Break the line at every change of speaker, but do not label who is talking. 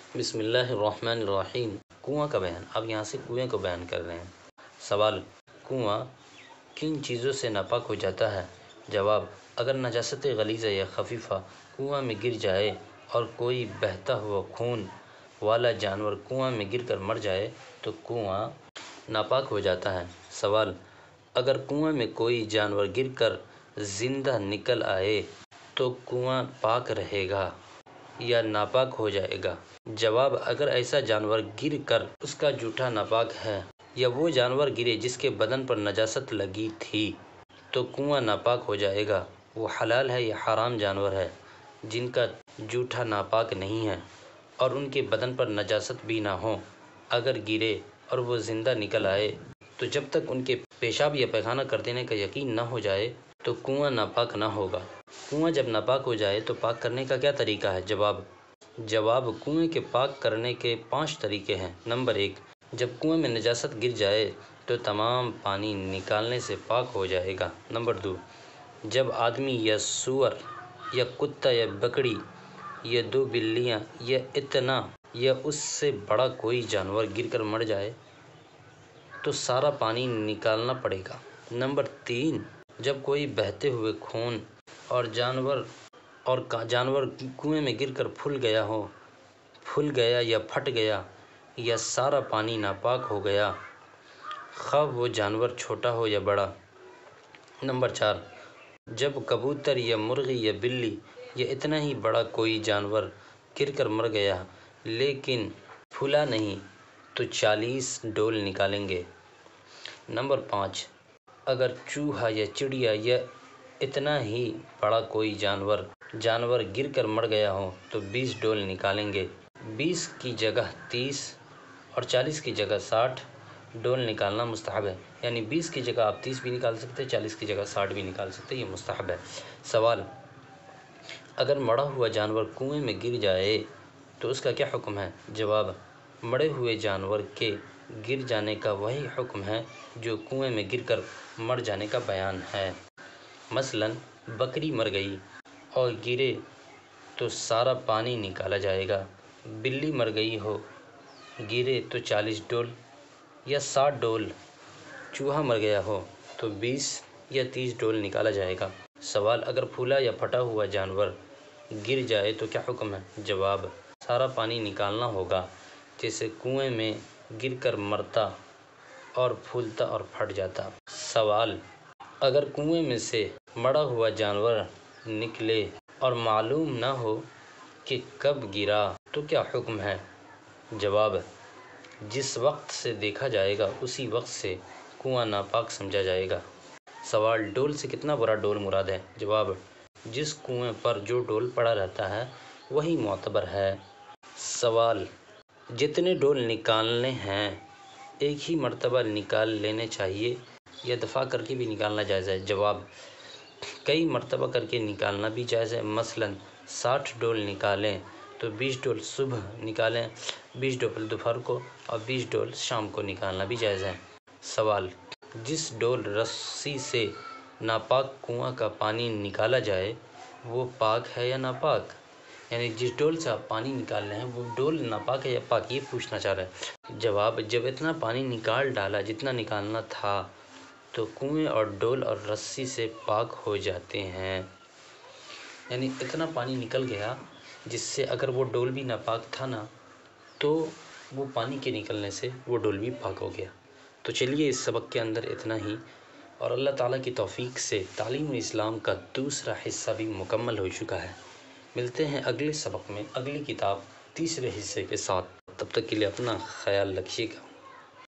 بسم اللہ الرحمن الرحیم۔ کنواں کا بیان، اب یہاں سے کنویں کو بیان کر رہے ہیں۔ سوال: کنواں کن چیزوں سے ناپاک ہو جاتا ہے؟ جواب: اگر نجاست غلیظہ یا خفیفہ کنواں میں گر جائے اور کوئی بہتا ہوا خون والا جانور کنواں میں گر کر مر جائے تو کنواں ناپاک ہو جاتا ہے۔ سوال: اگر کنویں میں کوئی جانور گر کر زندہ نکل آئے تو کنواں پاک رہے گا یا ناپاک ہو جائے گا؟ جواب: اگر ایسا جانور گر کر اس کا جوٹھا ناپاک ہے یا وہ جانور گرے جس کے بدن پر نجاست لگی تھی تو کنواں ناپاک ہو جائے گا۔ وہ حلال ہے یا حرام جانور ہے جن کا جوٹھا ناپاک نہیں ہے اور ان کے بدن پر نجاست بھی نہ ہو، اگر گرے اور وہ زندہ نکل آئے تو جب تک ان کے پیشاب یا پیخانہ کر دینے کا یقین نہ ہو جائے تو کنواں ناپاک نہ ہوگا۔ کنواں جب ناپاک ہو جائے تو پاک کرنے کا کیا طریقہ ہے؟ جواب: کنویں کے پاک کرنے کے 5 طریقے ہیں۔ نمبر 1: جب کنویں میں نجاست گر جائے تو تمام پانی نکالنے سے پاک ہو جائے گا۔ نمبر 2: جب آدمی یا سور یا کتا یا بکری یا 2 بلیاں یا اتنا یا اس سے بڑا کوئی جانور گر کر مر جائے تو سارا پانی نکالنا پڑے گا۔ نمبر 3: جب کوئی بہتے ہوئے خون اور جانور کنویں میں گر کر پھول گیا یا پھٹ گیا یا سارا پانی ناپاک ہو گیا، خواہ وہ جانور چھوٹا ہو یا بڑا۔ نمبر 4: جب کبوتر یا مرغی یا بلی یا اتنا ہی بڑا کوئی جانور گر کر مر گیا لیکن پھولا نہیں تو 40 ڈول نکالیں گے۔ نمبر 5: اگر چوہا یا چڑیا یا اتنا ہی بڑا کوئی جانور گر کر مر گیا ہو تو 20 ڈول نکالیں گے۔ 20 کی جگہ 30 اور 40 کی جگہ 60 ڈول نکالنا مستحب ہے، یعنی 20 کی جگہ آپ 30 بھی نکال سکتے، 40 کی جگہ 60 بھی نکال سکتے، یہ مستحب ہے۔ سوال: اگر مڑا ہوا جانور کنویں میں گر جائے تو اس کا کیا حکم ہے؟ جواب: مڑے ہوئے جانور کے گر جانے کا وہی حکم ہے جو کنویں میں گر کر مر جانے کا بیان ہے۔ مثلاً بکری مر گئی اور گرے تو سارا پانی نکالا جائے گا، بلی مر گئی ہو گرے تو 40 ڈول یا 60 ڈول، چوہا مر گیا ہو تو 20 یا 30 ڈول نکالا جائے گا۔ سوال: اگر پھولا یا پھٹا ہوا جانور گر جائے تو کیا حکم ہے؟ جواب: سارا پانی نکالنا ہوگا جیسے کنویں میں گر کر مرتا اور پھولتا اور پھٹ جاتا۔ سوال: اگر کنویں میں سے مڑا ہوا جانور نکلے اور معلوم نہ ہو کہ کب گرا تو کیا حکم ہے؟ جواب: جس وقت سے دیکھا جائے گا اسی وقت سے کنواں ناپاک سمجھا جائے گا۔ سوال: ڈول سے کتنا بڑا ڈول مراد ہے؟ جواب: جس کنویں پر جو ڈول پڑا رہتا ہے وہی معتبر ہے۔ سوال: جتنے ڈول نکالنے ہیں ایک ہی مرتبہ نکال لینے چاہیے یا دفعہ کر کے بھی نکالنا جائز ہے؟ جواب: کئی مرتبہ کر کے نکالنا بھی جائز ہے۔ مثلاً 60 ڈول نکالیں تو 20 ڈول صبح نکالیں، 20 ڈول دوپہر کو اور 20 ڈول شام کو نکالنا بھی جائز ہے۔ سوال: جس ڈول رسی سے ناپاک کنواں کا پانی نکالا جائے وہ پاک ہے یا ناپاک؟ یعنی جس ڈول سے آپ پانی نکال رہے ہیں وہ ڈول ناپاک ہے یا پاک، یہ پوچھنا چاہ رہے ہیں۔ جواب: جب اتنا پانی نکال ڈالا جتنا نکالنا تھا تو کنویں اور ڈول اور رسی سے پاک ہو جاتے ہیں۔ یعنی اتنا پانی نکل گیا جس سے اگر وہ ڈول بھی ناپاک تھا نا تو وہ پانی کے نکلنے سے وہ ڈول بھی پاک ہو گیا۔ تو چلیے اس سبق کے اندر اتنا ہی، اور اللہ تعالیٰ کی توفیق سے تعلیم اسلام کا دوسرا حصہ بھی مکمل ہو چکا ہے۔ ملتے ہیں اگلے سبق میں اگلی کتاب تیسرے حصے کے ساتھ، تب تک کے لیے اپنا خیال رکھیے گا۔